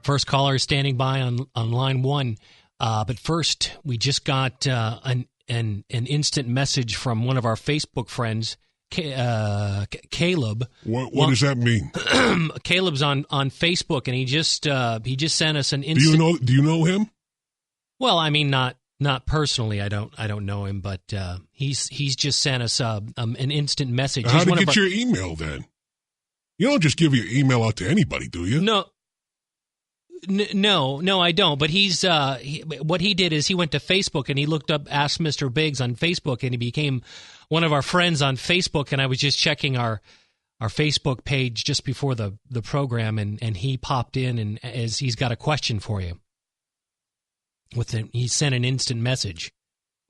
First caller standing by on line one. But first, we just got an instant message from one of our Facebook friends, Caleb. What does that mean? Caleb's on Facebook, and he just sent us an instant. Do you know him? Well, I mean, not personally. I don't know him, but he's just sent us an instant message. How to get your email then? You don't just give your email out to anybody, do you? No, I don't. But what he did is he went to Facebook and he looked up Ask Mr. Biggs on Facebook, and he became one of our friends on Facebook. And I was just checking our Facebook page just before the program, and he popped in, and as he's got a question for you. He sent an instant message.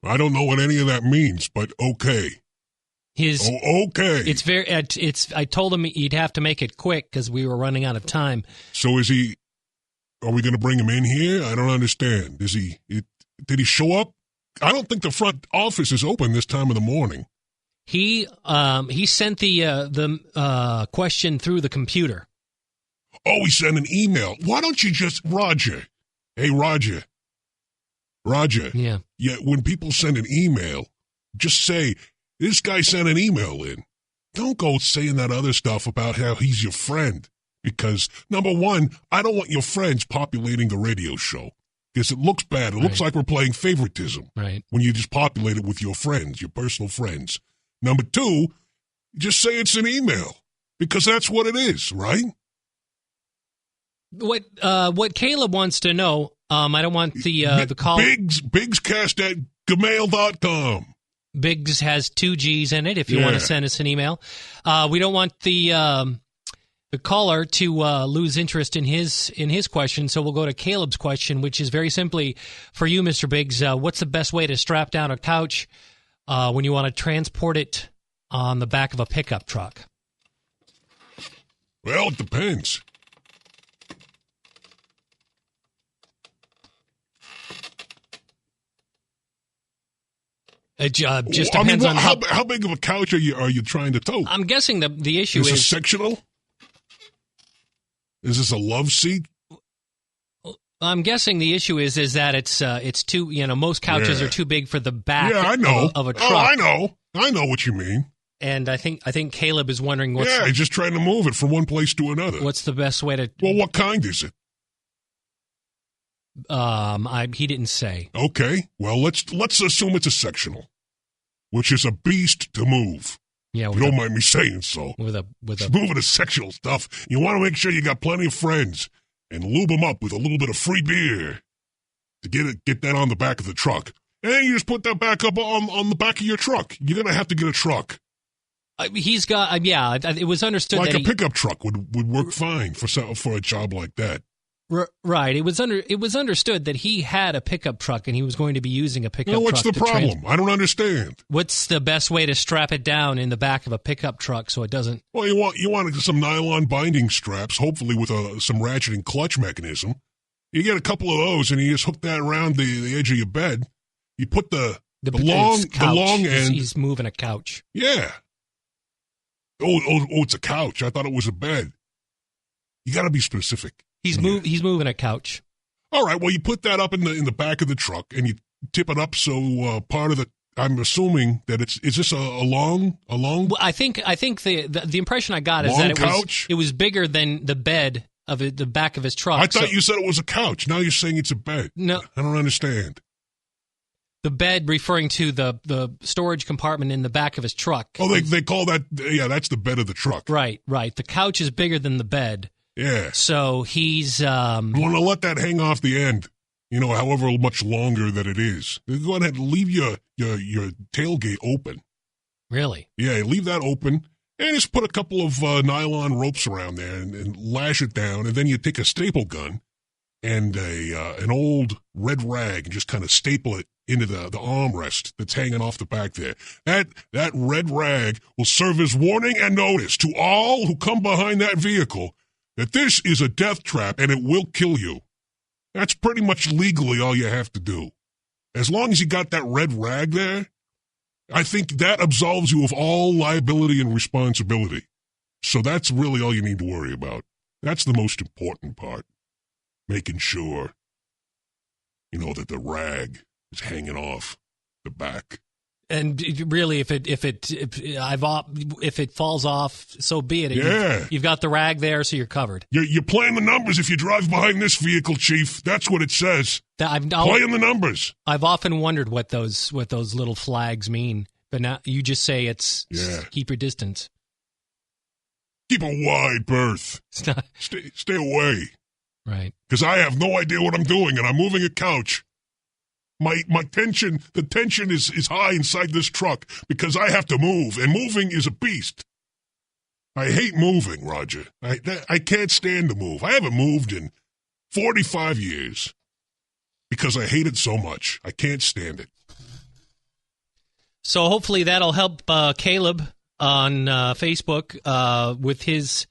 I don't know what any of that means, but okay. Okay. It's very. I told him he'd have to make it quick because we were running out of time. So is he? Are we going to bring him in here? I don't understand. Did he show up? I don't think the front office is open this time of the morning. He sent the question through the computer. Oh, he sent an email. Why don't you just Roger? Hey, Roger. Yeah. When people send an email, just say, this guy sent an email in. Don't go saying that other stuff about how he's your friend. Because, number one, I don't want your friends populating the radio show. Because it looks bad. It looks like we're playing favoritism. Right. When you just populate it with your friends, your personal friends. Number two, just say it's an email. Because that's what it is, right? What Caleb wants to know, I don't want the call. Bigscast at gmail.com. Biggs has 2 G's in it if you want to send us an email. We don't want the caller to lose interest in his question, so we'll go to Caleb's question, which is very simply for you, Mr. Biggs. What's the best way to strap down a couch when you want to transport it on the back of a pickup truck? Well, it depends. It just depends on how big of a couch are you trying to tow? I'm guessing the issue is a sectional. Is this a love seat? I'm guessing the issue is that it's too, most couches are too big for the back of a truck. Oh, I know what you mean. And I think Caleb is wondering he's just trying to move it from one place to another. What's the best way to? Well, what kind is it? He didn't say. Okay, well let's assume it's a sectional, which is a beast to move. Yeah, you don't mind me saying so. With moving a sectional stuff, you want to make sure you got plenty of friends and lube them up with a little bit of free beer to get that on the back of the truck, and you just put that back up on the back of your truck. You're gonna have to get a truck. He's got it was understood like that a pickup truck would work fine for a job like that. Right. It was understood that he had a pickup truck and he was going to be using a pickup truck. What's the problem? I don't understand. What's the best way to strap it down in the back of a pickup truck so it doesn't? Well, you want some nylon binding straps, hopefully with some ratcheting clutch mechanism. You get a couple of those and you just hook that around the edge of your bed. You put the long end. He's moving a couch. Yeah. Oh, it's a couch. I thought it was a bed. You got to be specific. He's moving a couch. All right. Well, you put that up in the back of the truck and you tip it up so part of the. I'm assuming that is this a long? Well, I think the impression I got is that it was bigger than the bed of the back of his truck. I thought you said it was a couch. Now you're saying it's a bed. No, I don't understand. The bed referring to the storage compartment in the back of his truck. Oh, they call that, that's the bed of the truck. Right. The couch is bigger than the bed. Yeah. So he's... You want to let that hang off the end, however much longer that it is. Go ahead and leave your tailgate open. Really? Yeah, leave that open and just put a couple of nylon ropes around there and lash it down, and then you take a staple gun and an old red rag and just kind of staple it into the armrest that's hanging off the back there. That red rag will serve as warning and notice to all who come behind that vehicle that this is a death trap and it will kill you. That's pretty much legally all you have to do. As long as you got that red rag there, I think that absolves you of all liability and responsibility. So that's really all you need to worry about. That's the most important part. making sure, that the rag is hanging off the back. And really, if it falls off, so be it. Yeah. You've got the rag there, so you're covered. You're playing the numbers if you drive behind this vehicle, Chief. That's what it says. Playing the numbers. I've often wondered what those little flags mean, but now you just say keep your distance. Keep a wide berth. Stay away. Right. Because I have no idea what I'm doing, and I'm moving a couch. The tension is high inside this truck because I have to move, and moving is a beast. I hate moving, Roger. I can't stand to move. I haven't moved in 45 years because I hate it so much. I can't stand it. So hopefully that'll help Caleb on Facebook with his,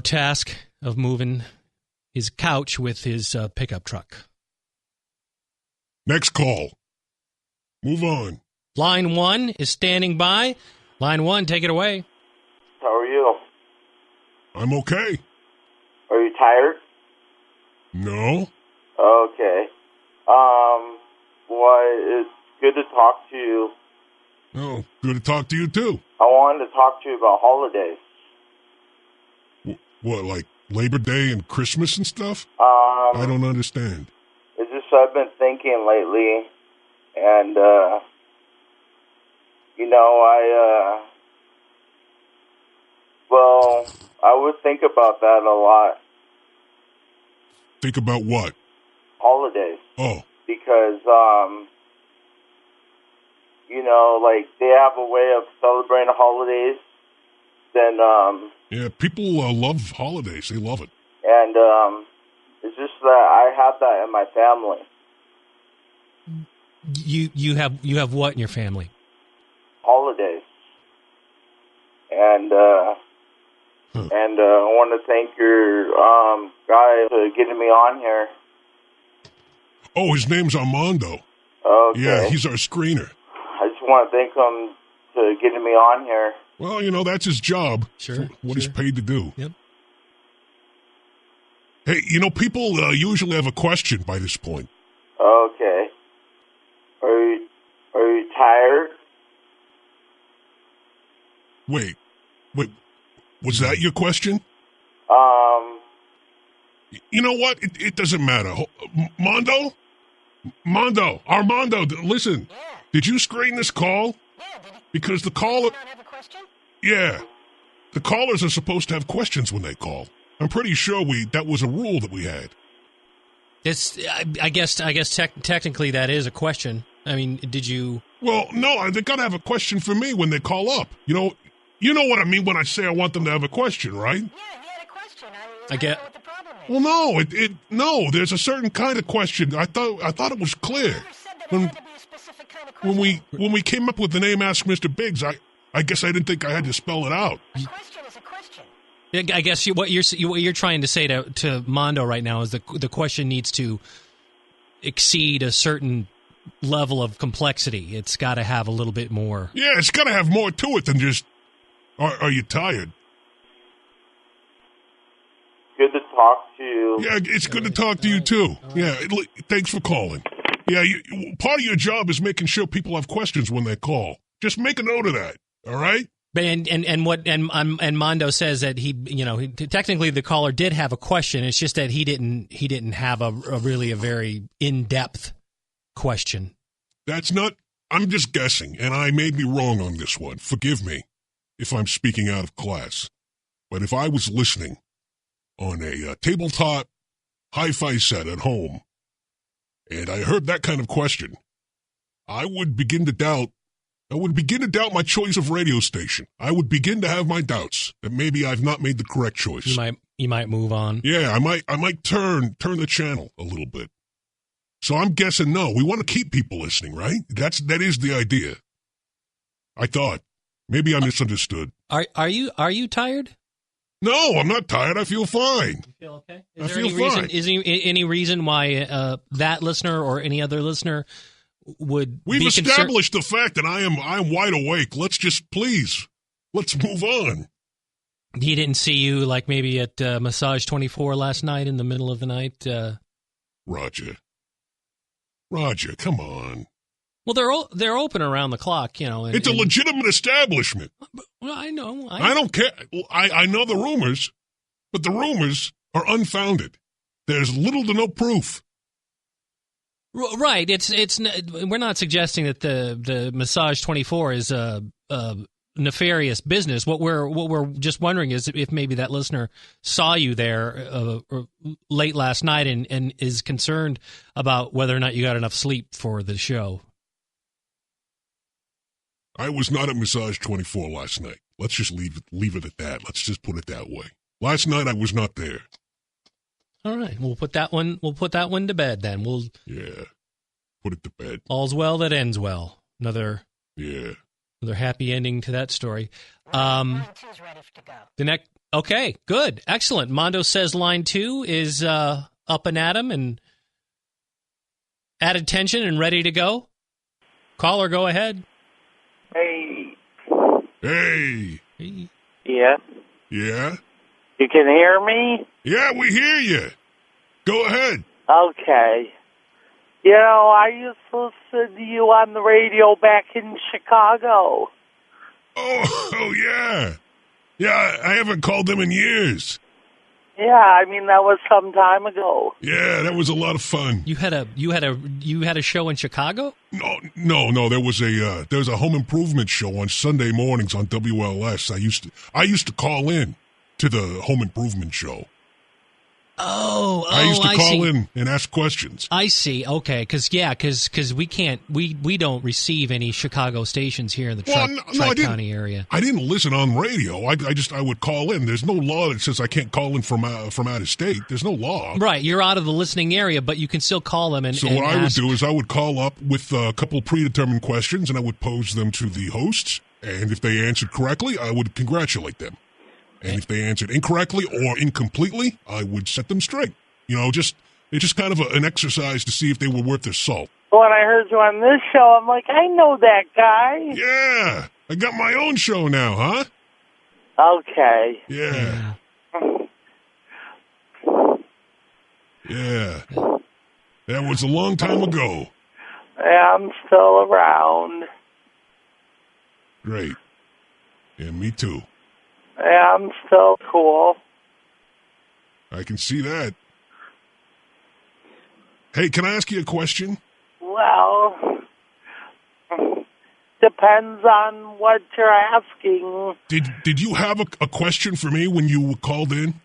task of moving his couch with his pickup truck. Next call. Move on. Line 1 is standing by. Line 1, take it away. How are you? I'm okay. Are you tired? No. Okay. Well, it's good to talk to you. Oh, good to talk to you, too. I wanted to talk to you about holidays. What, like Labor Day and Christmas and stuff? I don't understand. It's just I've been thinking lately, and, I would think about that a lot. Think about what? Holidays. Oh. Because, they have a way of celebrating holidays. Then, yeah, people love holidays. They love it. And, it's just that I have that in my family. You have what in your family? Holidays. And I want to thank your guy for getting me on here. Oh, his name's Armando. Okay. Yeah, he's our screener. I just want to thank him for getting me on here. Well, that's his job. Sure. What he's paid to do. Yep. Hey, people usually have a question by this point. Okay. Are you tired? Wait. Was that your question? You know what? It doesn't matter. Armando, listen. Yeah. Did you screen this call? Yeah, Because the caller... not have a question? Yeah. The callers are supposed to have questions when they call. I'm pretty sure that was a rule that we had. I guess technically that is a question. I mean, did you... Well, no, they got to have a question for me when they call up. You know what I mean when I say I want them to have a question, right? Yeah, he had a question. I get... know what the problem is. Well, no, there's a certain kind of question. I thought it was clear. You never said that it had to be a specific kind of question. When we came up with the name Ask Mr. Biggs, I guess I didn't think I had to spell it out. A question is a question. I guess what you're trying to say to Mondo right now is the question needs to exceed a certain level of complexity. It's got to have a little bit more. Yeah, it's got to have more to it than just, are you tired? Good to talk to you. Yeah, it's good to talk to you, too. Yeah, thanks for calling. Yeah, part of your job is making sure people have questions when they call. Just make a note of that, all right? And Mondo says that he technically the caller did have a question. It's just that he didn't have a really very in-depth question. That's not. I'm just guessing, and I may be wrong on this one. Forgive me if I'm speaking out of class. But if I was listening on a tabletop hi-fi set at home, and I heard that kind of question, I would begin to doubt my choice of radio station. I would begin to have my doubts that maybe I've not made the correct choice. You might move on. Yeah, I might turn the channel a little bit. So I'm guessing no. We want to keep people listening, right? That is the idea. I thought. Maybe I misunderstood. Are you tired? No, I'm not tired. I feel fine. You feel okay? I feel fine. Is there any reason why that listener or any other listener would We've established the fact that I am wide awake. Let's move on. He didn't see you like maybe at Massage 24 last night in the middle of the night. Roger, come on. Well, they're open around the clock, you know. It's a legitimate establishment. Well, I know. I don't care. I know the rumors, but the rumors are unfounded. There's little to no proof. Right. We're not suggesting that the Massage 24 is a nefarious business. What we're just wondering is if maybe that listener saw you there late last night and is concerned about whether or not you got enough sleep for the show. I was not at Massage 24 last night. Let's just leave it at that. Let's just put it that way. Last night I was not there. All right, we'll put that one to bed then. Yeah, put it to bed. All's well that ends well. Another happy ending to that story. Line 2's ready to go. Okay, good, excellent. Mondo says line 2 is up and at 'em and at attention and ready to go. Caller, go ahead. Hey. Yeah. Yeah? You can hear me? Yeah, we hear you. Go ahead. Okay. You know, I used to listen to you on the radio back in Chicago. Oh yeah. Yeah, I haven't called them in years. Yeah, I mean that was some time ago. Yeah, that was a lot of fun. You had a show in Chicago? No. There was a home improvement show on Sunday mornings on WLS. I used to call in to the home improvement show. I used to call in and ask questions. I see. Okay, because we don't receive any Chicago stations here in the Tri-County area. I didn't listen on radio. I would call in. There's no law that says I can't call in from out of state. There's no law. Right, you're out of the listening area, but you can still call them and. So and what I would ask. do is I would call up with a couple of predetermined questions, and I would pose them to the hosts. And if they answered correctly, I would congratulate them. And if they answered incorrectly or incompletely, I would set them straight. You know, it's just kind of an exercise to see if they were worth their salt. When I heard you on this show, I'm like, I know that guy. Yeah, I got my own show now, huh? Okay. Yeah. Yeah. That was a long time ago. Yeah, I'm still around. Great. Yeah, me too. Yeah, I'm still cool. I can see that. Hey, can I ask you a question? Well, depends on what you're asking. Did you have a question for me when you called in?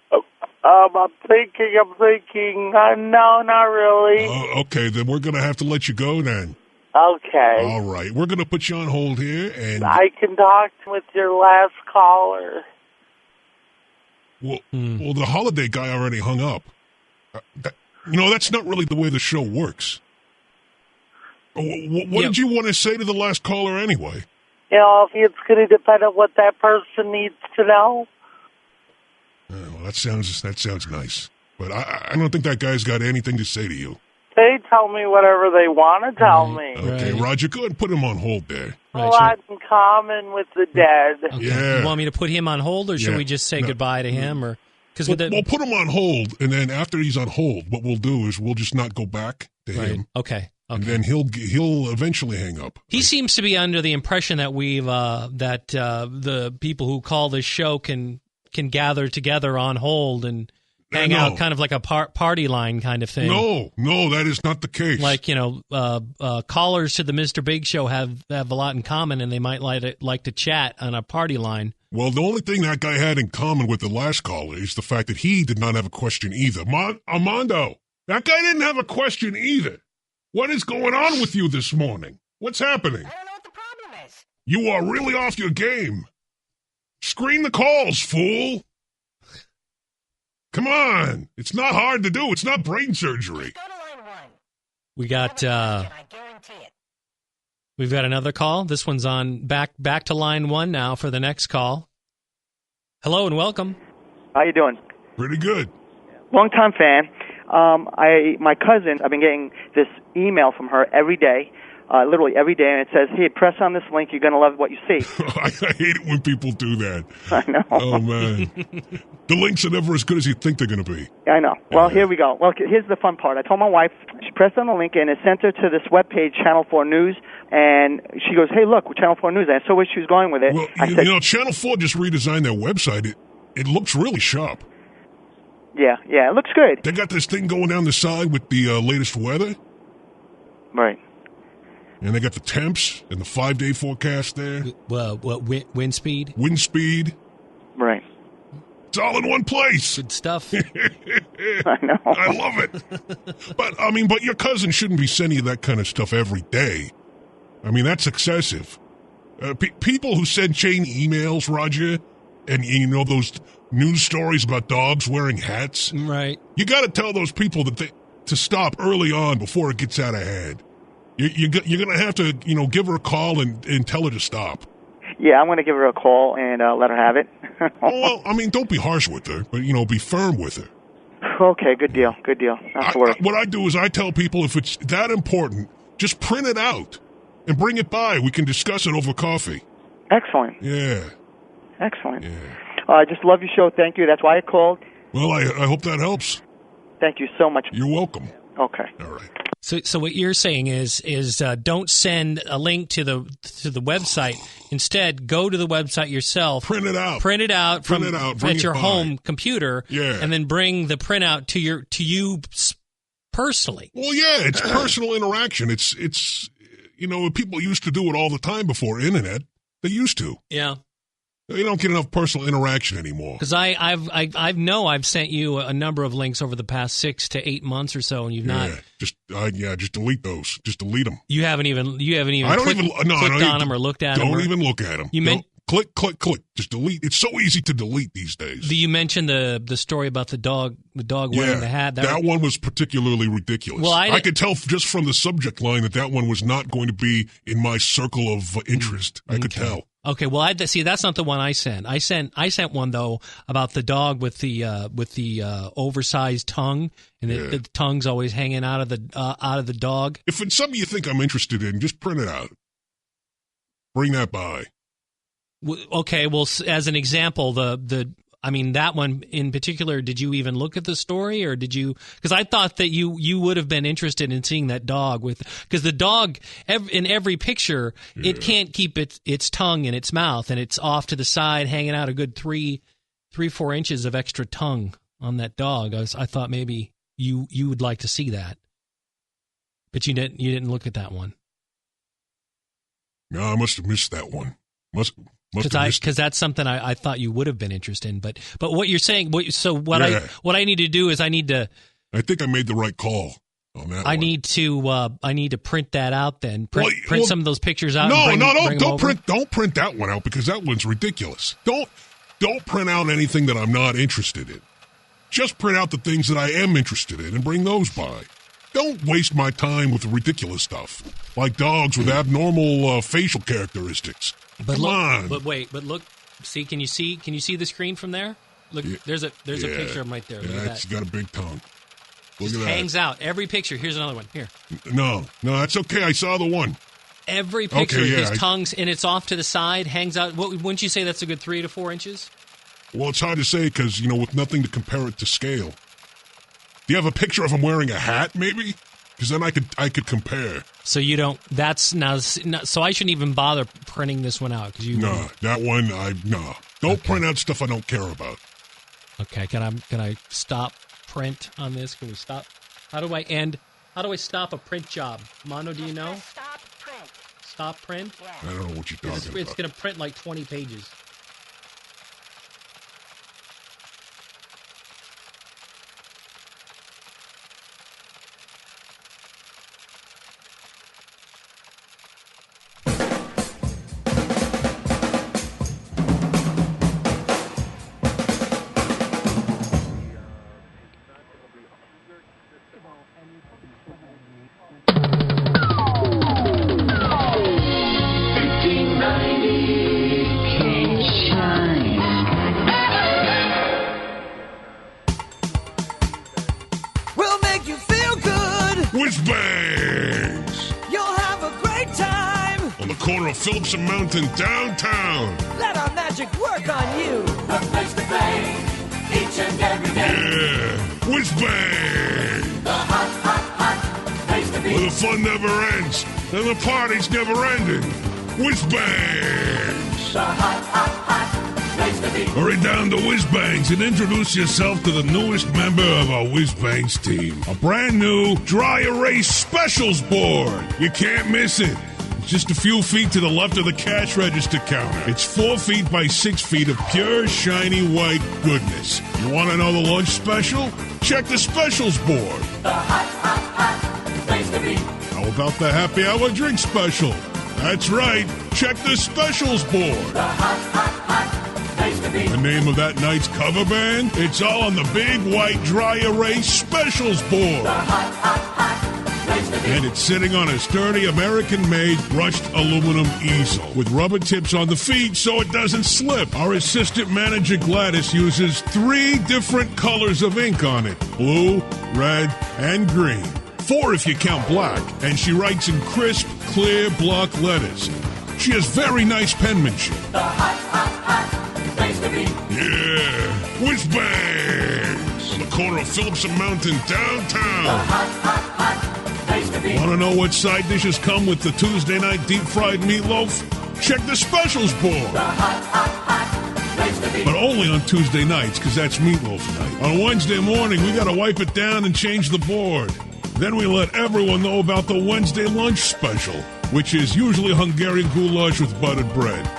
I'm thinking. No, not really. Okay, then we're going to have to let you go then. Okay. All right, we're going to put you on hold here, and I can talk with your last caller. Well, the holiday guy already hung up. That's not really the way the show works. What did you want to say to the last caller anyway? You know, it's going to depend on what that person needs to know. Well, that sounds nice, but I don't think that guy's got anything to say to you. They tell me whatever they want to tell me. Okay, Right. Roger, go ahead and put him on hold there. A lot in common with the dead. Okay. Yeah. You want me to put him on hold, or should Yeah. we just say goodbye to him? Or because We'll put him on hold, and then after he's on hold, what we'll do is we'll just not go back to him, Okay. and then he'll eventually hang up. He seems to be under the impression that the people who call this show can gather together on hold and hang out, kind of like a party line kind of thing. No, that is not the case. Like, callers to the Mr. Big Show have a lot in common, and they might like to chat on a party line. Well, the only thing that guy had in common with the last caller is the fact that he did not have a question either. Armando, that guy didn't have a question either. What is going on with you this morning? What's happening? I don't know what the problem is. You are really off your game. Screen the calls, fool. Come on. It's not hard to do. It's not brain surgery. Go to line 1. We got I guarantee it. we've got another call. This one's on back to line 1 now for the next call. Hello and welcome. How you doing? Pretty good. Long-time fan. My cousin, I've been getting this email from her every day literally every day, and it says, "Hey, press on this link. You're going to love what you see." I hate it when people do that. I know. Oh, man. The links are never as good as you think they're going to be. I know. Well, here we go. Well, here's the fun part. I told my wife, she pressed on the link, and it sent her to this webpage, Channel 4 News, and she goes, "Hey, look, Channel 4 News." And I saw where she was going with it. Well, I said, Channel 4 just redesigned their website. It looks really sharp. Yeah, it looks good. They got this thing going down the side with the latest weather. Right. And they got the temps and the 5-day forecast there. What wind speed? Wind speed. Right. It's all in one place. Good stuff. I know. I love it. But your cousin shouldn't be sending you that kind of stuff every day. I mean, that's excessive. People who send chain emails, Roger, and those news stories about dogs wearing hats. Right. You got to tell those people to stop early on before it gets out of hand. You're going to have to, give her a call and tell her to stop. Yeah, I'm going to give her a call and let her have it. Well, don't be harsh with her, but, be firm with her. Okay, good deal. Not to worry. What I do is I tell people if it's that important, just print it out and bring it by. We can discuss it over coffee. Excellent. Yeah. Excellent. Yeah. I just love your show. Thank you. That's why I called. Well, I hope that helps. Thank you so much. You're welcome. Okay. All right. So what you're saying is don't send a link to the website. Instead, go to the website yourself. Print it out. Bring at your by. home computer. Yeah. And then bring the printout to you personally. Well, yeah, it's personal interaction. It's people used to do it all the time before internet. They used to. Yeah. You don't get enough personal interaction anymore. Because I've sent you a number of links over the past 6 to 8 months or so, and you've not. Just delete those. Just delete them. You haven't even clicked on them or looked at them. Don't even look at them. Click. Just delete. It's so easy to delete these days. You mentioned the story about the dog wearing the hat. That one was particularly ridiculous. Well, I could tell just from the subject line that one was not going to be in my circle of interest. I could tell. Okay, well, that's not the one I sent. I sent one though about the dog with the oversized tongue, and the tongue's always hanging out of the dog. If it's something you think I'm interested in, just print it out. Bring that by. Okay, well, as an example, that one in particular, did you even look at the story, or did you? Because I thought that you would have been interested in seeing that dog because the dog in every picture it can't keep its tongue in its mouth, and it's off to the side, hanging out a good 3-4 inches of extra tongue on that dog. I thought maybe you would like to see that, but you didn't look at that one. No, I must have missed that one. Because that's something I thought you would have been interested in, but what you're saying, what I need to do is I think I made the right call on that. I need to print that out then. Print some of those pictures out. Don't print that one out because that one's ridiculous. Don't print out anything that I'm not interested in. Just print out the things that I am interested in and bring those by. Don't waste my time with ridiculous stuff like dogs with abnormal facial characteristics. Come on. But look. See, can you see the screen from there? Look, there's a picture of him right there. Look at that. It's got a big tongue. Look at that. Hangs out every picture. Here's another one. Here. No, that's okay. I saw the one. Every picture, his tongue's and it's off to the side, hangs out. Wouldn't you say that's a good 3 to 4 inches? Well, it's hard to say because with nothing to compare it to scale. Do you have a picture of him wearing a hat, maybe? Because then I could compare. So you don't. That's now. So I shouldn't even bother printing this one out because you. No, that one. Don't print out stuff I don't care about. Okay. Can I stop print on this? Can we stop? How do I stop a print job? Mono, do you know? Stop print. Stop print? Yeah. I don't know what you're talking about. It's going to print like 20 pages. We'll make you feel good. Whiz bangs. You'll have a great corner of Phillips and Mountain, downtown. Let our magic work on you. The place to play each and every day. Yeah, Whiz Bang. The hot place to be. Where the fun never ends and the party's never ending. Whiz Bangs. The hot place to be. Hurry down to Whiz Bangs and introduce yourself to the newest member of our Whiz Bangs team. A brand new dry erase specials board. You can't miss it. It's just a few feet to the left of the cash register counter. It's 4 feet by 6 feet of pure, shiny white goodness. You want to know the lunch special? Check the specials board. The hot place to be. How about the happy hour drink special? That's right. Check the specials board. The hot place to be. The name of that night's cover band? It's all on the big white dry erase specials board. The hot place to be. And it's sitting on a sturdy American-made brushed aluminum easel with rubber tips on the feet so it doesn't slip. Our assistant manager Gladys uses 3 different colors of ink on it: blue, red, and green. 4 if you count black, and she writes in crisp, clear block letters. She has very nice penmanship. The hot place to be. Yeah, Whiz Bangs on the corner of Phillips and Mountain, downtown. The hot place to be. Want to know what side dishes come with the Tuesday night deep fried meatloaf? Check the specials board. The hot place to be. But only on Tuesday nights, because that's meatloaf night. On Wednesday morning, we got to wipe it down and change the board. Then we let everyone know about the Wednesday lunch special, which is usually Hungarian goulash with buttered bread.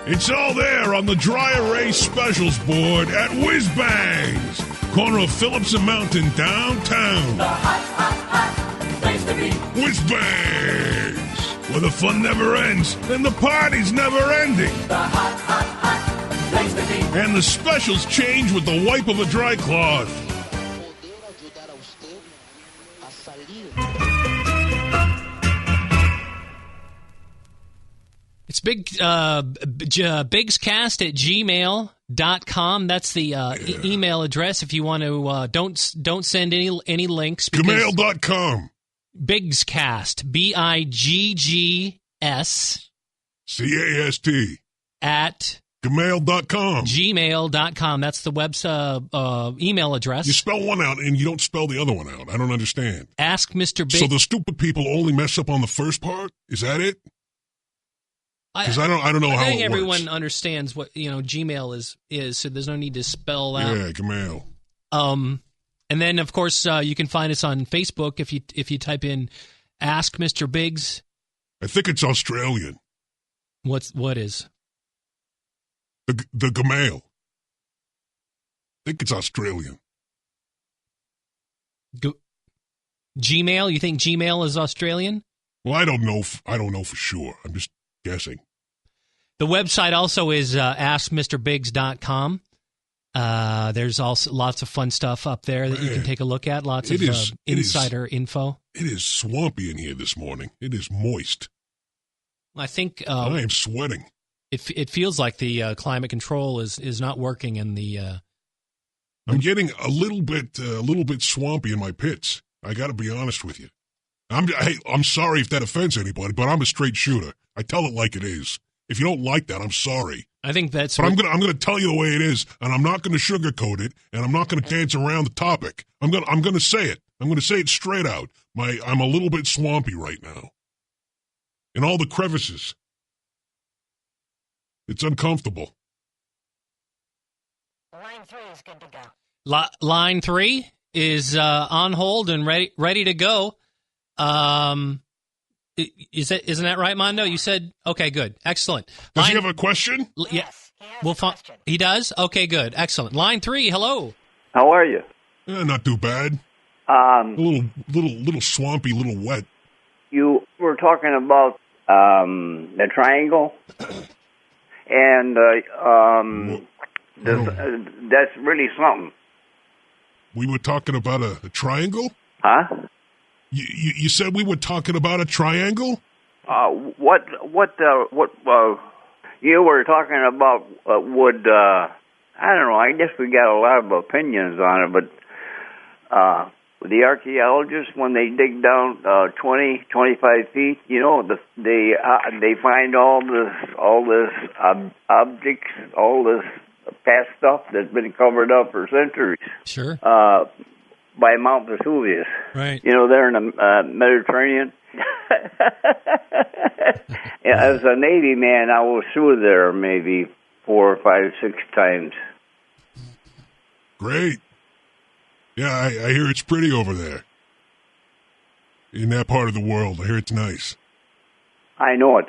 It's all there on the dry erase specials board at Whiz Bangs, corner of Phillips and Mountain, downtown. The hot place to be. Whiz Bangs, where the fun never ends and the party's never ending. The hot place to be. And the specials change with the wipe of a dry cloth. It's bigscast at gmail.com. That's the email address if you want to. Don't send any links. Gmail.com. Bigscast, BIGGS CAST at Gmail.com. gmail.com. That's the website email address. You spell one out and you don't spell the other one out. I don't understand. Ask Mr. Big. So the stupid people only mess up on the first part? Is that it? Because I don't know how I think it everyone works. understands what Gmail is, so there's no need to spell out. Yeah, Gmail. And then of course you can find us on Facebook if you type in Ask Mr. Biggs. I think it's Australian. What is? The Gmail. I think it's Australian. Gmail? You think Gmail is Australian? Well, I don't know for sure. I'm just guessing. The website also is askmrbiggs.com. There's also lots of fun stuff up there that you can take a look at. Lots of insider info. It is swampy in here this morning. It is moist. I think I am sweating. It feels like the climate control is not working, and I'm getting a little bit swampy in my pits. I got to be honest with you. I'm sorry if that offends anybody, but I'm a straight shooter. I tell it like it is. If you don't like that, I'm sorry. I think that's. But I'm gonna tell you the way it is, and I'm not gonna sugarcoat it, and I'm not gonna dance around the topic. I'm gonna say it. I'm gonna say it straight out. I'm a little bit swampy right now. In all the crevices. It's uncomfortable. Line 3 is good to go. Line 3 is on hold and ready to go. Isn't that right, Mondo? You said okay, good, excellent. Does he have a question? Yes, he has a question. He does. Okay, good, excellent. Line 3, hello. How are you? Not too bad. A little swampy, little wet. You were talking about the triangle, and that's really something. We were talking about a triangle? Huh? You said we were talking about a triangle? What you were talking about would I don't know. I guess we got a lot of opinions on it, but the archaeologists, when they dig down 20, 25 feet, you know, they find all this objects, all this past stuff that's been covered up for centuries. Sure. By Mount Vesuvius. Right. You know, there in the Mediterranean. As a Navy man, I was through there maybe 4, 5, 6 times. Great. Yeah, I hear it's pretty over there. In that part of the world, I hear it's nice. I know it.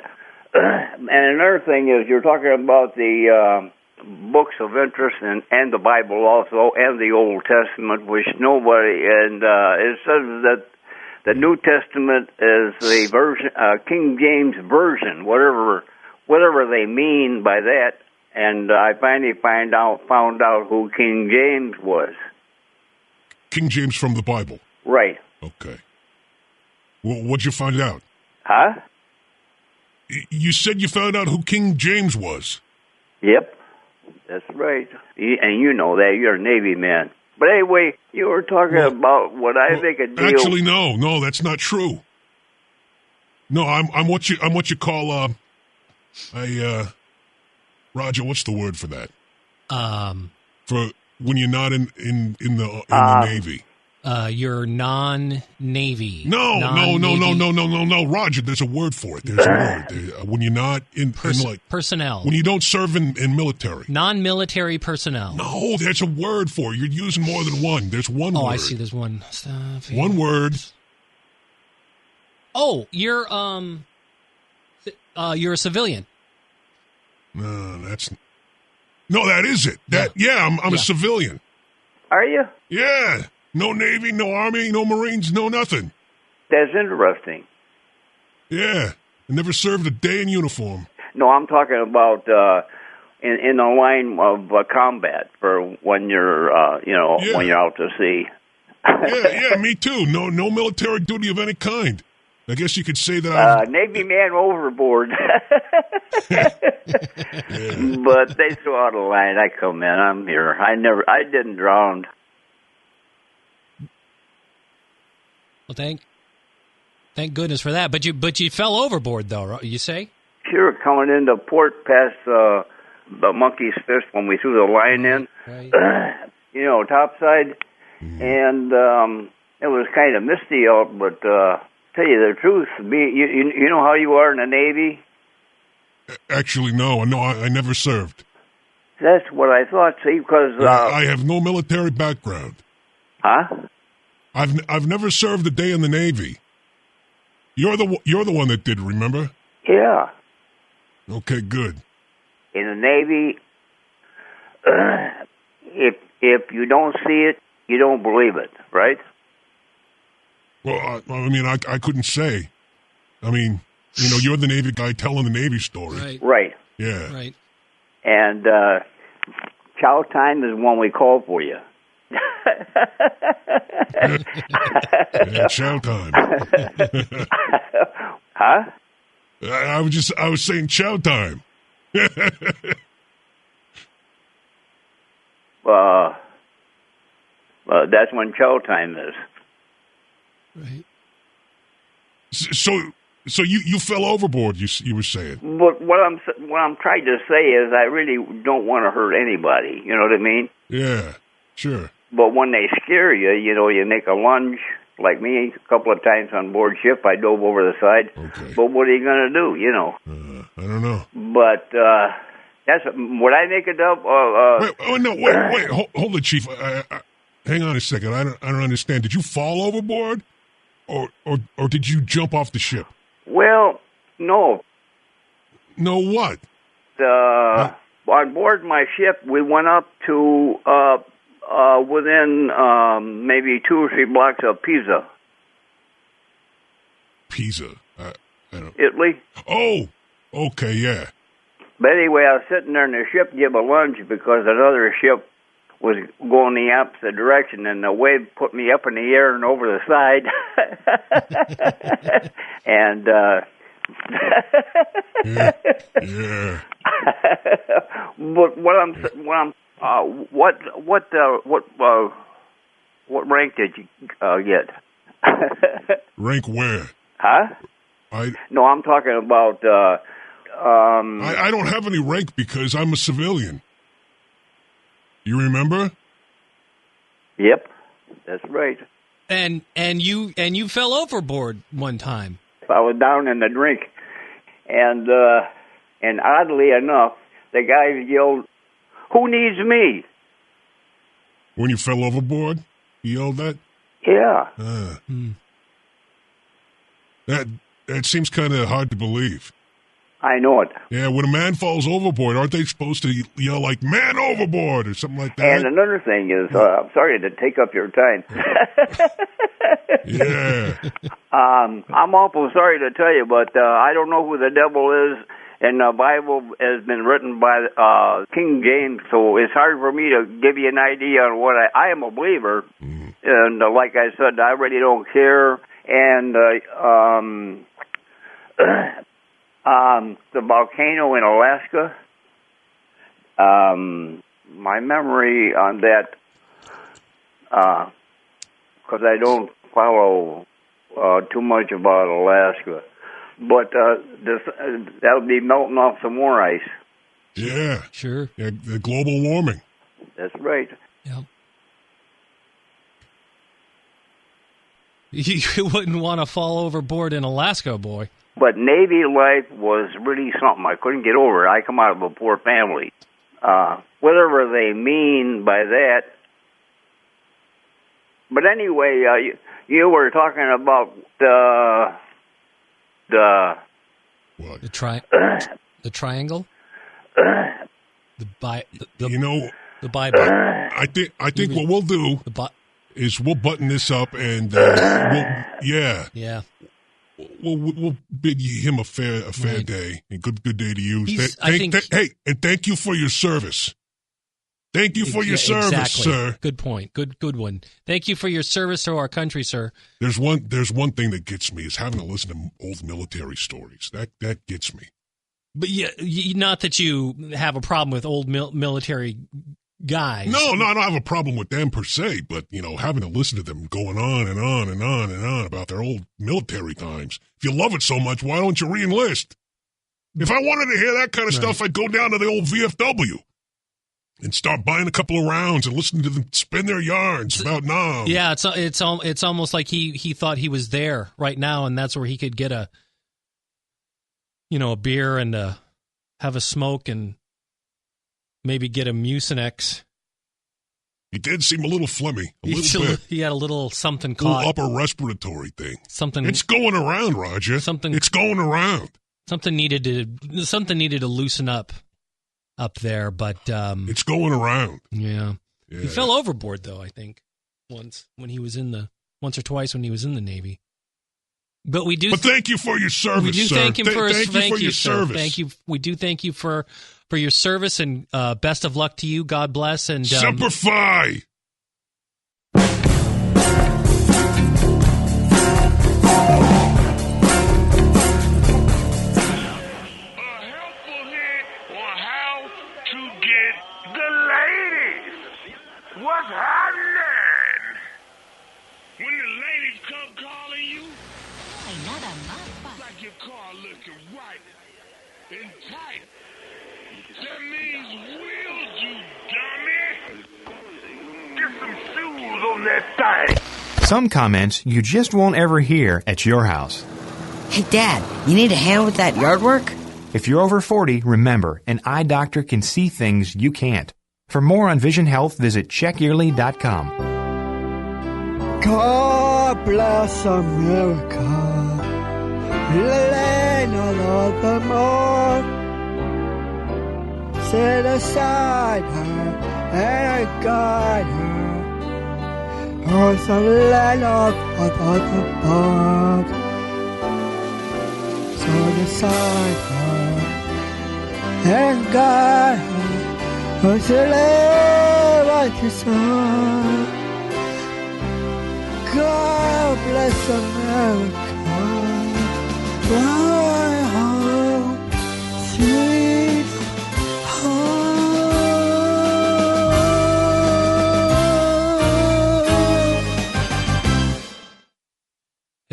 And another thing is, you're talking about the books of interest and the Bible also, and the Old Testament, which nobody, and it says that the New Testament is the version, King James version, whatever they mean by that. And I finally found out who King James was. King James from the Bible. Right. Okay. Well, what'd you find out? Huh? You said you found out who King James was. Yep. That's right. And you know that. You're a Navy man. But anyway, you were talking about what I think a deal... Actually, no, that's not true. No, I'm what you call Roger, what's the word for that? For when you're not in the Navy. You're non-Navy. No, Roger, there's a word for it. There's a word. When you're not in personnel. When you don't serve in military. Non-military personnel. No, there's a word for it. You're using more than one. There's one word. Oh, I see. There's one. One word. Oh, you're a civilian. No, that is it. I'm a civilian. Are you? Yeah. No Navy, no Army, no Marines, no nothing. That's interesting. Yeah. I never served a day in uniform. No, I'm talking about in the line of combat for when you're, when you're out to sea. yeah, me too. No military duty of any kind. I guess you could say that Navy man overboard. But they threw out a line. I come in. I'm here. I didn't drown. Well, thank goodness for that. But you fell overboard, though. You say? Sure, coming into port past the Monkey's Fist when we threw the line in. Right. Topside, and it was kind of misty out. But tell you the truth, you know how you are in the Navy. Actually, no. I never served. That's what I thought. See, because I have no military background. Huh? I've never served a day in the Navy. You're the one that did, remember? Yeah. Okay, good. In the Navy, if you don't see it, you don't believe it, right? Well, I couldn't say. I mean, you're the Navy guy telling the Navy story. Right. Yeah. Right. And chow time is when we call for you. Yeah, chow time. Huh? I was saying chow time. That's when chow time is. Right. So you fell overboard. You were saying. But what I'm trying to say is, I really don't want to hurt anybody. You know what I mean? Yeah. Sure. But when they scare you, you make a lunge. Like me, a couple of times on board ship, I dove over the side. Okay. But what are you going to do, I don't know. But that's would I make it up? Wait. Hold it, Chief. Hang on a second. I don't understand. Did you fall overboard, or did you jump off the ship? Well, no. No what? On board my ship, we went up to within maybe 2 or 3 blocks of Pisa. Pisa? I don't... Italy. Oh, okay, yeah. But anyway, I was sitting there in the ship, give a lunge because another ship was going the opposite direction, and the wave put me up in the air and over the side. And yeah. But what What rank did you get? Rank where? Huh? No, I'm talking about. I don't have any rank because I'm a civilian. You remember? Yep, that's right. And you fell overboard one time. I was down in the drink, and oddly enough, the guys yelled, "Who needs me?" When you fell overboard, you yelled that? Yeah. That seems kind of hard to believe. I know it. Yeah, when a man falls overboard, aren't they supposed to yell like, "Man overboard," or something like that? And another thing is, I'm sorry to take up your time. Yeah. I'm awful sorry to tell you, but I don't know who the devil is, and the Bible has been written by King James, so it's hard for me to give you an idea on what I am a believer, and like I said, I really don't care, and the volcano in Alaska, my memory on that, because I don't follow too much about Alaska, but that'll be melting off some more ice. Yeah. Sure. Yeah, the global warming. That's right. Yep. You wouldn't want to fall overboard in Alaska, boy. But Navy life was really something. I couldn't get over it. I come out of a poor family. Whatever they mean by that. But anyway, you were talking about What? The triangle. The Bible. I think what we'll do is we'll button this up and we'll bid him a fair Right. day and good day to you. Hey, and thank you for your service. Thank you for your service, exactly. sir. Good point. Good one. Thank you for your service to our country, sir. There's one thing that gets me is having to listen to old military stories. That gets me. But not that you have a problem with old military guys. No, I don't have a problem with them per se, but having to listen to them going on and on and on and on about their old military times. If you love it so much, why don't you re-enlist? If I wanted to hear that kind of stuff, I'd go down to the old VFW and start buying a couple of rounds and listening to them spin their yarns about Nam. Yeah, it's almost like he thought he was there right now, and that's where he could get a beer and have a smoke and maybe get a Mucinex. He did seem a little phlegmy, a little bit. He had a little something A caught. little upper respiratory thing. Something. It's going around, Roger. It's going around. Something needed to loosen up there, but it's going around. Yeah. He fell overboard though, I think, once or twice when he was in the Navy. But we do. But thank you for your service, we do sir. Thank him for thank you for your service. Thank you. We do thank you for your service, and best of luck to you. God bless, and Semper Fi. What's happening? When the ladies come calling you, like your car looking right and tight. That means wheels, you dummy. Get some shoes on that thing. Some comments you just won't ever hear at your house. Hey, Dad, you need a hand with that yard work? If you're over 40, remember, an eye doctor can see things you can't. For more on vision health, visit checkyearly.com. God bless America, the land of the Lord. Set aside her and guide her. Earth the land of the Lord. Set aside her and guide her. Earth the land of the sun. God bless America, my home, sweet home.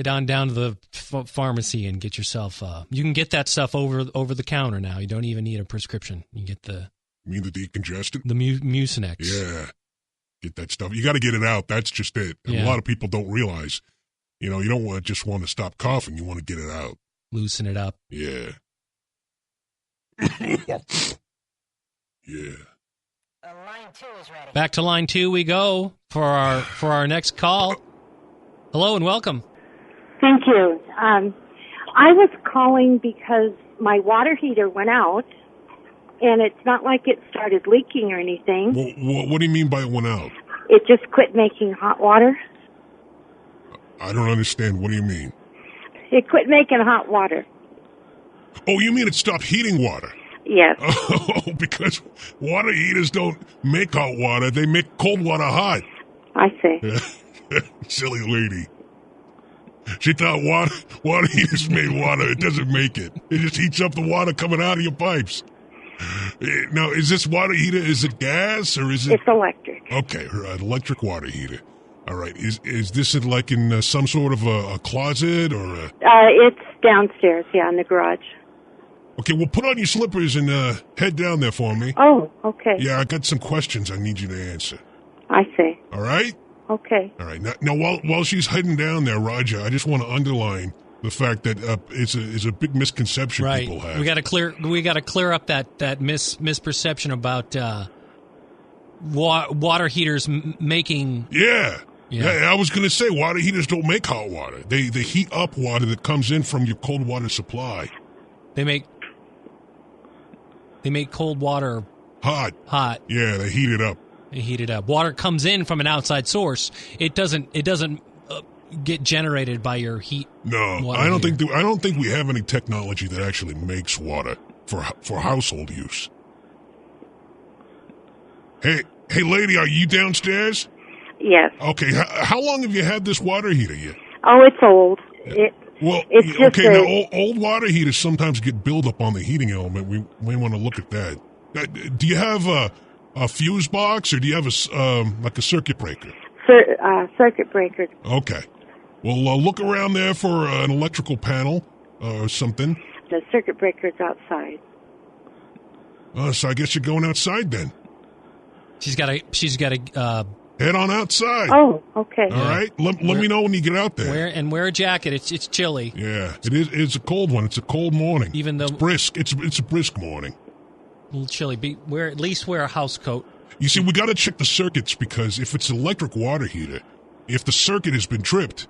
Head on down to the pharmacy and get yourself. You can get that stuff over the counter now. You don't even need a prescription. You get the. You mean the decongestant? The Mucinex. Yeah, get that stuff. You got to get it out. That's just it. And Yeah. a lot of people don't realize. You know, you don't just want to stop coughing. You want to get it out. Loosen it up. Yeah. Yeah. Line 2 is ready. Back to line 2 we go for our next call. Hello and welcome. Thank you. I was calling because my water heater went out, and it's not like it started leaking or anything. What do you mean by it went out? It just quit making hot water. I don't understand. What do you mean? It quit making hot water. Oh, you mean it stopped heating water? Yes. Oh, because water heaters don't make hot water. They make cold water hot. I see. Silly lady. She thought water heaters made water. It doesn't make it. It just heats up the water coming out of your pipes. Now, is this water heater, is it gas or is it? It's electric. Okay, right, electric water heater. All right. Is this like in some sort of a closet or a... It's downstairs, in the garage. Okay, well, put on your slippers and head down there for me. Oh, okay. Yeah, I got some questions I need you to answer. I see. All right? Okay. All right. Now while she's heading down there, Roger, I just want to underline the fact that it's a big misconception Right. people have. We got to clear up that misperception about water heaters making. Yeah. I was going to say water heaters don't make hot water. They heat up water that comes in from your cold water supply. They make cold water hot. Yeah, they heat it up. Water comes in from an outside source. It doesn't get generated by your heat. No, I don't think we have any technology that actually makes water for household use. Hey, lady, are you downstairs? Yes. Okay, how long have you had this water heater yet? Oh, it's old. It's just now old water heaters sometimes get buildup on the heating element. We may want to look at that. Do you have a fuse box or do you have like a circuit breaker? Circuit breaker. Okay. Well, look around there for an electrical panel or something. The circuit breaker's outside. So I guess you're going outside then. She's got a head on outside. Oh, okay. All right. Let me know when you get out there. Wear a jacket. It's chilly. Yeah, it is. It's a cold one. It's a cold morning. Even though it's brisk. It's a brisk morning. A little chilly. At least wear a house coat. You see, we got to check the circuits because if it's an electric water heater, if the circuit has been tripped,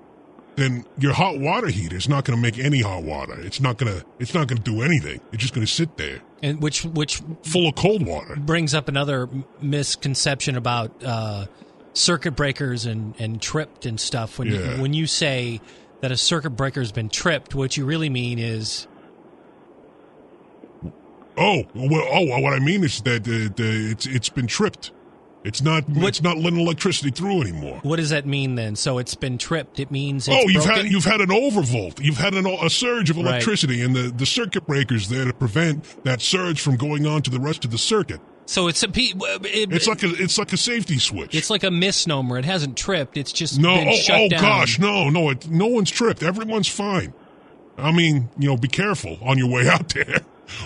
then your hot water heater is not going to make any hot water. It's not going to do anything. It's just going to sit there. And which full of cold water brings up another misconception about circuit breakers and tripped and stuff. When you say that a circuit breaker's been tripped, what you really mean is. What I mean is that it's been tripped. It's not letting electricity through anymore. What does that mean then? So it's been tripped. It means it's broken? you've had an overvolt. You've had a surge of electricity, and the circuit breaker's there to prevent that surge from going on to the rest of the circuit. So it's it's like a safety switch. It's like a misnomer. It hasn't tripped. It's just been shut down. Gosh, no, no one's tripped. Everyone's fine. I mean, be careful on your way out there.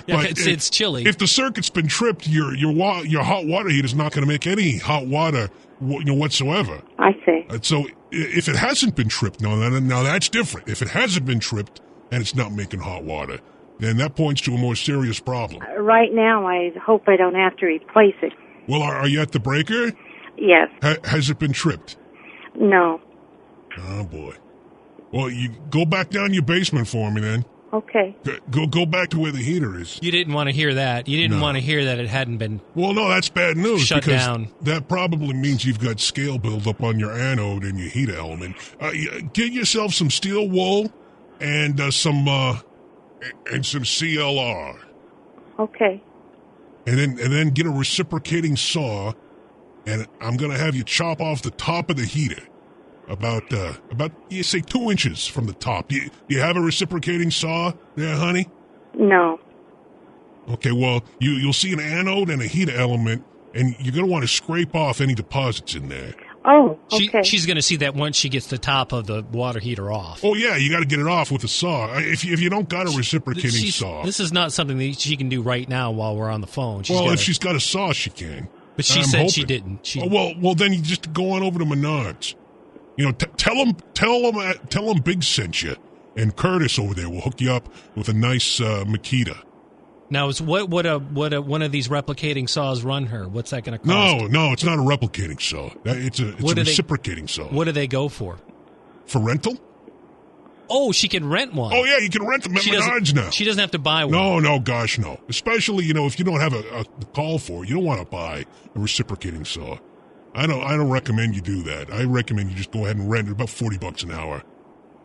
Yeah, but it's chilly. If the circuit's been tripped, your hot water heater is not going to make any hot water, whatsoever. I see. So if it hasn't been tripped, now that's different. If it hasn't been tripped and it's not making hot water, then that points to a more serious problem. Right now, I hope I don't have to replace it. Well, are you at the breaker? Yes. Has it been tripped? No. Oh boy. Well, you go back down your basement for me then. Okay. Go back to where the heater is. You didn't want to hear that. You didn't want to hear that it hadn't been. Well, no, that's bad news. Shut because down. That probably means you've got scale buildup on your anode and your heater element. Get yourself some steel wool and some CLR. Okay. And then get a reciprocating saw, and I'm going to have you chop off the top of the heater. About you say 2 inches from the top. Do you have a reciprocating saw there, honey? No. Okay, well, you'll see an anode and a heater element, and you're going to want to scrape off any deposits in there. Oh, okay. She's going to see that once she gets the top of the water heater off. Oh, yeah, you got to get it off with a saw. If you don't got a reciprocating saw. This is not something that she can do right now while we're on the phone. If she's got a saw, she can. But she said she didn't. Well, then you just go on over to Menards. Tell them Big sent you, and Curtis over there will hook you up with a nice Makita. Now, what one of these replicating saws run her? What's that going to cost? No, it's not a replicating saw. It's a reciprocating saw. What do they go for? For rental? Oh, she can rent one. Oh, yeah, you can rent them at Menards now. She doesn't have to buy one. No, gosh, no. Especially, if you don't have a call for it, you don't want to buy a reciprocating saw. I don't recommend you do that. I recommend you just go ahead and rent it, about $40 an hour.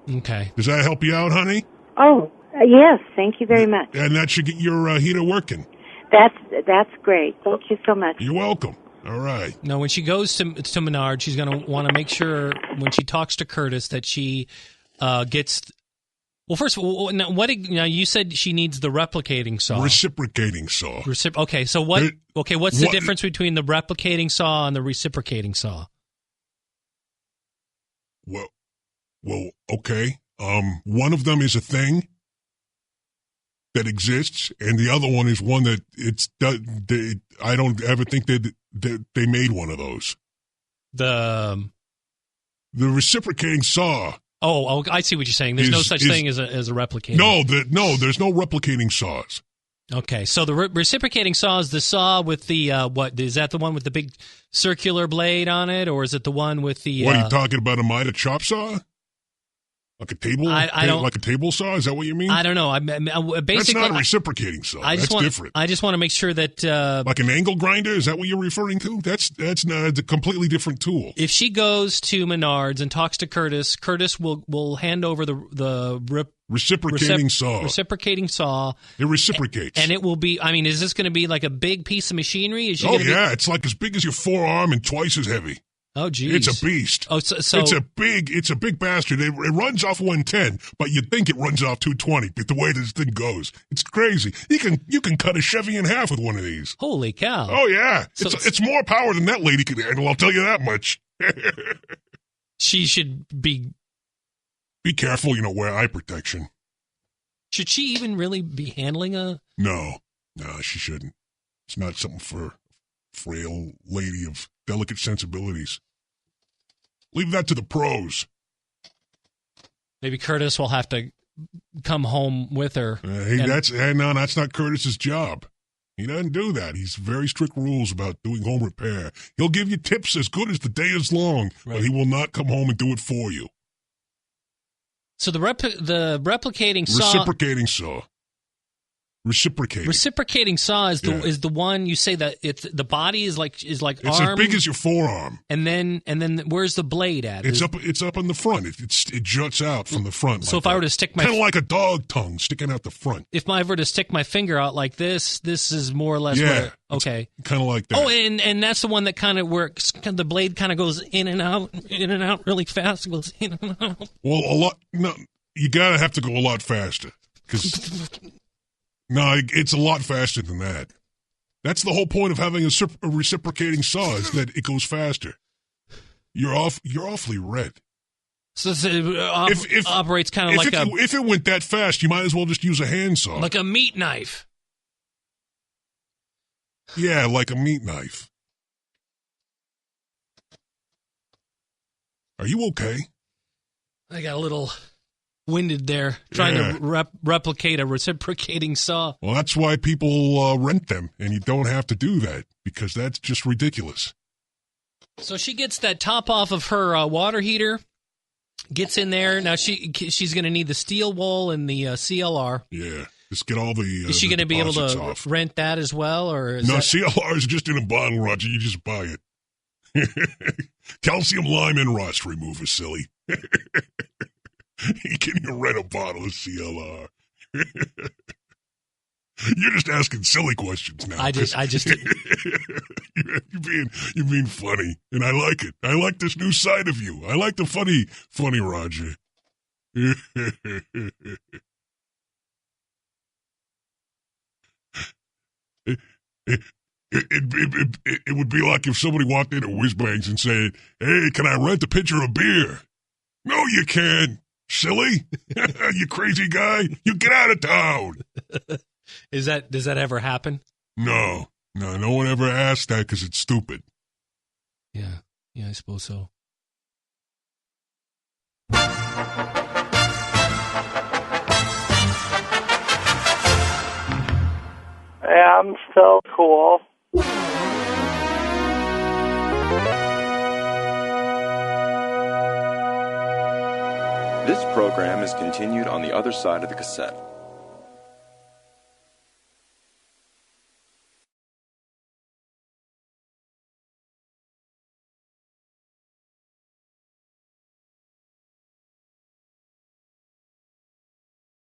Okay. Does that help you out, honey? Oh, yes, thank you very much. And that should get your heater working. That's great. Thank you so much. You're welcome. All right. Now, when she goes to Menard, she's going to want to make sure when she talks to Curtis that she gets. Well, first of all, now you said she needs the replicating saw. Reciprocating saw. Okay, so what's the difference between the replicating saw and the reciprocating saw? Well, okay. One of them is a thing that exists, and the other one is one that I don't ever think that they made one of those. The reciprocating saw. Oh, I see what you're saying. There's no such thing as a replicating. No, there's no replicating saws. Okay, so the reciprocating saw is the saw with the what? Is that the one with the big circular blade on it, or is it the one with the? What are you talking about? A Mida chop saw? Like a table? Like a table saw? Is that what you mean? I don't know. Basically, that's not a reciprocating saw. That's different. I just want to make sure that like an angle grinder. Is that what you're referring to? That's not a completely different tool. If she goes to Menards and talks to Curtis, Curtis will hand over the reciprocating saw. Reciprocating saw. It reciprocates, and it will be. I mean, is this going to be like a big piece of machinery? It's like as big as your forearm and twice as heavy. Oh, geez. It's a beast. Oh, so it's a big bastard. It runs off 110, but you'd think it runs off 220. But the way this thing goes, it's crazy. You can cut a Chevy in half with one of these. Holy cow! Oh yeah, so it's more power than that lady could handle. I'll tell you that much. She should be careful. Wear eye protection. Should she even really be handling a? No, she shouldn't. It's not something for a frail lady of delicate sensibilities. Leave that to the pros. Maybe Curtis will have to come home with her. That's not Curtis's job. He doesn't do that. He's very strict rules about doing home repair. He'll give you tips as good as the day is long, right, but he will not come home and do it for you. So the replicating saw, reciprocating saw. Reciprocating saw is the one you say that it's the body is like it's arm, as big as your forearm, and then where's the blade at? It's up in the front. It juts out from the front. So if I were to stick my kind of like a dog tongue sticking out the front. If I were to stick my finger out like this is more or less okay, kind of like that. Oh, and that's the one that kind of works. The blade kind of goes in and out really fast. It goes in and out. Well, a lot. No, you gotta have to go a lot faster because. No, it's a lot faster than that. That's the whole point of having a reciprocating saw is that it goes faster. You're awfully red. So it operates kind of like if it went that fast, you might as well just use a handsaw. Like a meat knife. Yeah, like a meat knife. Are you okay? I got a little winded there trying to replicate a reciprocating saw. Well, that's why people rent them, and you don't have to do that because that's just ridiculous. So she gets that top off of her water heater, gets in there. Now she's going to need the steel wool and the CLR. Yeah, just get all the. Is she going to be able to rent that as well, or CLR is just in a bottle, Roger. You just buy it. Calcium lime and rust remover, silly. You can't even rent a bottle of CLR. You're just asking silly questions now. I just you're being funny, and I like it. I like this new side of you. I like the funny Roger. It would be like if somebody walked into Whiz Bangs and said, "Hey, can I rent a pitcher of beer?" No, you can't. Silly. You crazy guy. You get out of town. Does that ever happen? No, no one ever asked that because it's stupid. Yeah, I suppose so. Yeah, I'm so cool. This program is continued on the other side of the cassette.